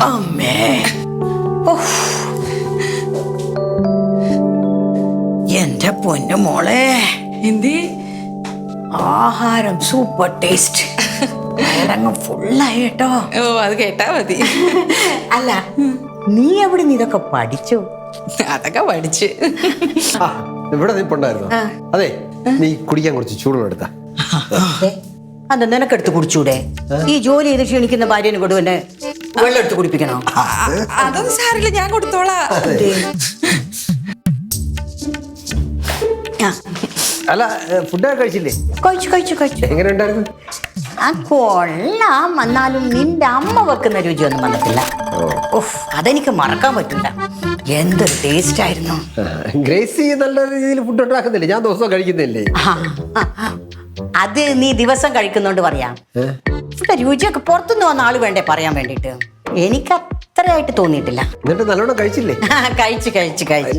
അമ്മേ എന്റെ പൊന്നു മോളെ, എന്തി ആഹാരം സൂപ്പർ ടേസ്റ്റ്. വയറങ്ങ് ഫുള്ളായി കേട്ടോ. ഓ അത് കേട്ടാ മതി. അല്ല, നീ എവിടെ നിന്ന് ഇതൊക്കെ പഠിച്ചു? അതൊക്കെ പഠിച്ച്. ഇവിടെ നിപ്പുണ്ടായിരുന്നു. അതെ, നീ കുടിക്കാൻ കുറച്ച് ചൂടുവെള്ളം എടുത്താ. അത് നിനക്കെടുത്ത് കുടിച്ചൂടെ? ഈ ജോലി ചെയ്ത് ക്ഷീണിക്കുന്ന ഭാര്യനെ കൊണ്ട് തന്നെ വെള്ളം എടുത്ത് കുടിപ്പിക്കണോ? അതൊന്നും സാരില്ല, ഞാൻ കൊടുത്തോളാ. അല്ല, ഫുഡൊക്കെ കഴിച്ചില്ലേ? കഴിച്ചു. എങ്ങനെ ഉണ്ടായിരുന്നു? ആ കൊള്ളാം. എന്നാലും നിന്റെ അമ്മ വെക്കുന്ന രുചിയൊന്നും വന്നിട്ടില്ല. ഉഫ്, അതെനിക്ക് മറക്കാൻ പറ്റില്ല. എന്തൊരു ടേസ്റ്റ് ആയിരുന്നു. ഗ്രേസി നല്ല രീതിയിൽ ഫുഡ് ഉണ്ടാക്കുന്നില്ലേ? ഞാൻ ദിവസം കഴിക്കുന്നില്ലേ? അത് നീ ദിവസം കഴിക്കുന്നോണ്ട് പറയാം. ഇവിടെ രുചിയൊക്കെ പുറത്തുനിന്ന് വന്ന ആള് വേണ്ടേ പറയാൻ വേണ്ടിട്ട്. എനിക്ക് അത്രയായിട്ട് തോന്നിയിട്ടില്ല. എന്നിട്ട് നല്ലോണം കഴിച്ചില്ലേ? കഴിച്ചു